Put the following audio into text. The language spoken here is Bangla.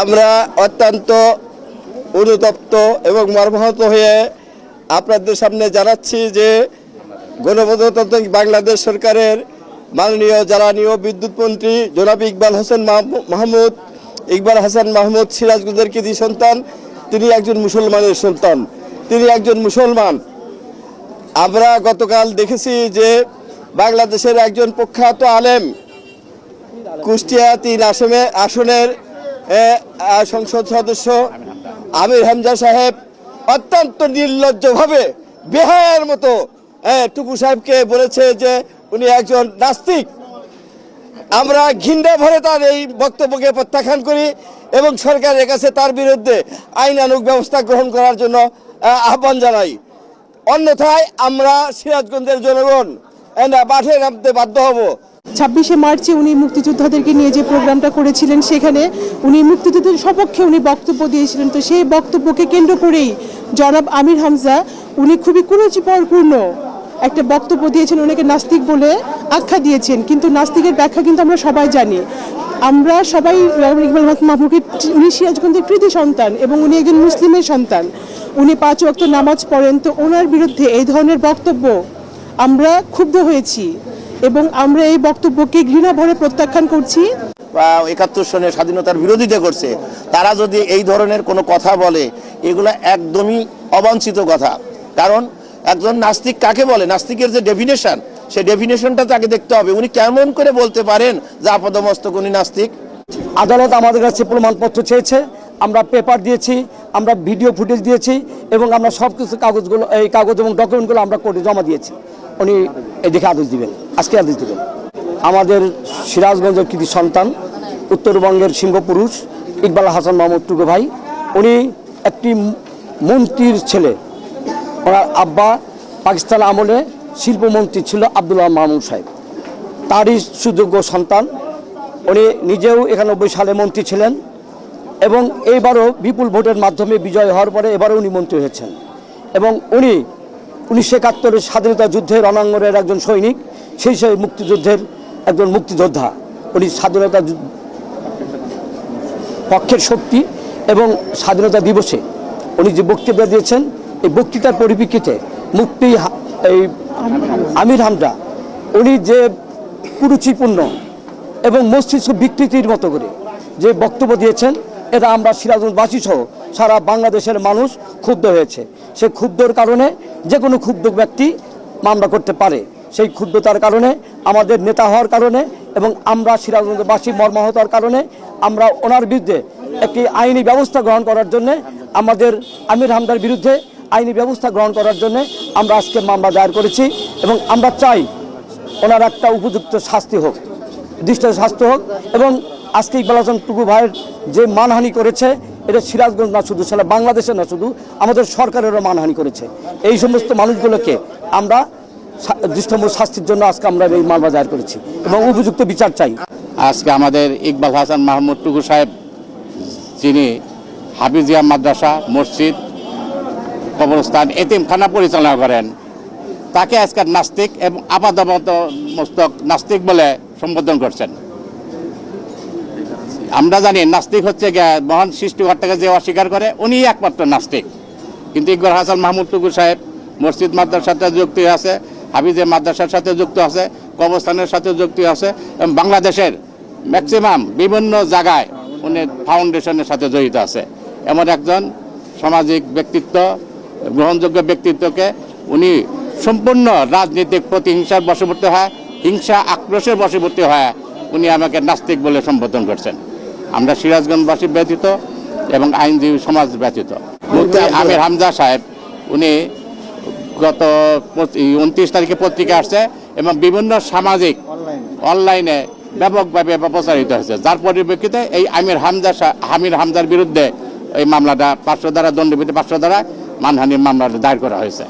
আমরা অত্যন্ত অনুতপ্ত এবং মর্মাহত হয়ে আপনাদের সামনে জানাচ্ছি যে গণপ্রজাতন্ত্রী বাংলাদেশ সরকারের মাননীয় জ্বালানি ও বিদ্যুৎ মন্ত্রী জনাব ইকবাল হাসান মাহমুদ সিরাজগঞ্জের কৃতি সন্তান। তিনি একজন মুসলমানের সন্তান, তিনি একজন মুসলমান। আমরা গতকাল দেখেছি যে বাংলাদেশের একজন প্রখ্যাত আলেম কুষ্টিয়া ৩ আসনের সংসদ সদস্য আমির হামজা সাহেব অত্যন্ত নির্লজ্জভাবে বেহায়ার মতো টুকু সাহেবকে বলেছে যে উনি একজন নাস্তিক। আমরা ঘৃণা ভরে তার এই বক্তব্যকে প্রত্যাখ্যান করি এবং সরকারের কাছে তার বিরুদ্ধে আইনানুগ ব্যবস্থা গ্রহণ করার জন্য আহ্বান জানাই। অন্যথায় আমরা সিরাজগঞ্জের জনগণ মাঠে নামতে বাধ্য হব। 26শে মার্চে উনি মুক্তিযোদ্ধাদেরকে নিয়ে যে প্রোগ্রামটা করেছিলেন সেখানে উনি মুক্তিযুদ্ধের সপক্ষে উনি বক্তব্য দিয়েছিলেন। তো সেই বক্তব্যকে কেন্দ্র করেই জনাব আমির হামজা উনি খুবই কুরুচিপূর্ণ একটা বক্তব্য দিয়েছেন, ওনাকে নাস্তিক বলে আখ্যা দিয়েছেন। কিন্তু নাস্তিকের ব্যাখ্যা কিন্তু আমরা সবাই জানি। আমরা সবাই ইকবাল মাহমুদকে, উনি সিরাজগঞ্জের কৃতি সন্তান এবং উনি একজন মুসলিমের সন্তান, উনি 5 ওয়াক্ত নামাজ পড়েন। তো ওনার বিরুদ্ধে এই ধরনের বক্তব্য আমরা ক্ষুব্ধ হয়েছি এবং আমরা এই বক্তব্যকে ঘৃণা ভরে প্রত্যাখ্যান করছি। 71 সনের স্বাধীনতার বিরোধিতা করছে, তারা যদি এই ধরনের কোনো কথা বলে এগুলো একদমই অবাঞ্ছিত কথা। কারণ একজন নাস্তিক কাকে বলে, নাস্তিকের যে ডেফিনেশন, সেই ডেফিনেশনটা তাকে দেখতে হবে। উনি কেমন করে বলতে পারেন যে আপাদমস্তক উনি নাস্তিক? আদালত আমাদের কাছে প্রমাণপত্র চেয়েছে, আমরা পেপার দিয়েছি, আমরা ভিডিও ফুটেজ দিয়েছি এবং আমরা সব কিছু কাগজগুলো, এই কাগজ এবং ডকুমেন্টগুলো আমরা কোর্টে জমা দিয়েছি। উনি এদিকে আদেশ দিবেন, আজকে আদেশ দিবেন। আমাদের সিরাজগঞ্জের কৃতি সন্তান, উত্তরবঙ্গের সিংহপুরুষ ইকবাল হাসান মাহমুদ টুকু ভাই, উনি একটি মন্ত্রীর ছেলে। ওনার আব্বা পাকিস্তান আমলে শিল্পমন্ত্রী ছিল আব্দুল্লাহ মামুন সাহেব, তারই সুযোগ্য সন্তান। উনি নিজেও 91 সালে মন্ত্রী ছিলেন এবং এইবারও বিপুল ভোটের মাধ্যমে বিজয় হওয়ার পরে এবারও উনি মন্ত্রী হয়েছেন। এবং উনি 1971 স্বাধীনতা যুদ্ধের রণাঙ্গনের একজন সৈনিক, সেই মুক্তিযুদ্ধের একজন মুক্তিযোদ্ধা। উনি স্বাধীনতা পক্ষের শক্তি এবং স্বাধীনতা দিবসে উনি যে বক্তব্য দিয়েছেন, এই বক্তৃতার পরিপ্রেক্ষিতে মুফতি আমির হামজা উনি যে কুরুচিপূর্ণ এবং মস্তিষ্ক বিকৃতির মতো করে যে বক্তব্য দিয়েছেন, এটা আমরা সিরাজগঞ্জবাসী সহ সারা বাংলাদেশের মানুষ ক্ষুব্ধ হয়েছে। সেই ক্ষুব্ধর কারণে যে কোনো ক্ষুব্ধ ব্যক্তি মামলা করতে পারে। সেই ক্ষুব্ধতার কারণে, আমাদের নেতা হওয়ার কারণে এবং আমরা সিরাজগঞ্জবাসী মর্মাহতার কারণে আমরা ওনার বিরুদ্ধে একটি আইনি ব্যবস্থা গ্রহণ করার জন্য, আমাদের আমির হামজার বিরুদ্ধে আইনি ব্যবস্থা গ্রহণ করার জন্য আমরা আজকে মামলা দায়ের করেছি এবং আমরা চাই ওনার একটা উপযুক্ত শাস্তি হোক, দৃষ্ট শাস্তি হোক। এবং আজকে ইকবাল হাসান টুকু ভাইয়ের যে মানহানি করেছে, এটা সিরাজগঞ্জ না শুধু, সারা বাংলাদেশে না শুধু, আমাদের সরকারেরও মানহানি করেছে। এই সমস্ত মানুষগুলোকে আমরা দৃষ্টমূল শাস্তির জন্য আজকে আমরা এই মামলা দায়ের করেছি এবং উপযুক্ত বিচার চাই। আজকে আমাদের ইকবাল হাসান মাহমুদ টুকু সাহেব, যিনি হাফিজিয়া মাদ্রাসা, মসজিদ, কবরস্থান, এতিমখানা পরিচালনা করেন, তাকে আজকে নাস্তিক এবং আপাদমস্তক নাস্তিক বলে সম্বোধন করছেন। আমরা জানি নাস্তিক হচ্ছে মহান সৃষ্টিকর্তাকে যে অস্বীকার করে, উনি একমাত্র নাস্তিক। কিন্তু ইকবাল হাসান মাহমুদ টুকু সাহেব মসজিদ মাদ্রাসার সাথে যুক্ত আছে, হাফিজিয়া মাদ্রাসার সাথে যুক্ত আছে, কবরস্থানের সাথে যুক্ত আছে এবং বাংলাদেশের ম্যাক্সিমাম বিভিন্ন জায়গায় উনি ফাউন্ডেশনের সাথে জড়িত আছে। এমন একজন সামাজিক ব্যক্তিত্ব, গ্রহণযোগ্য ব্যক্তিত্বকে উনি সম্পূর্ণ রাজনৈতিক প্রতিহিংসার বশবর্তী হয়, হিংসা আক্রোশের বশবর্তী হয় উনি আমাকে নাস্তিক বলে সম্বোধন করছেন। আমরা সিরাজগঞ্জবাসী ব্যতীত এবং আইনজীবী সমাজ ব্যতীত। মুফতি আমির হামজা সাহেব উনি গত 29 তারিখে পত্রিকা আসছে এবং বিভিন্ন সামাজিক অনলাইনে ব্যাপকভাবে প্রচারিত হয়েছে, যার পরিপ্রেক্ষিতে এই আমির হামজার বিরুদ্ধে এই মামলাটা 500 ধারা দণ্ডবিধি 500 ধারা মানহানির মামলাটা দায়ের করা হয়েছে।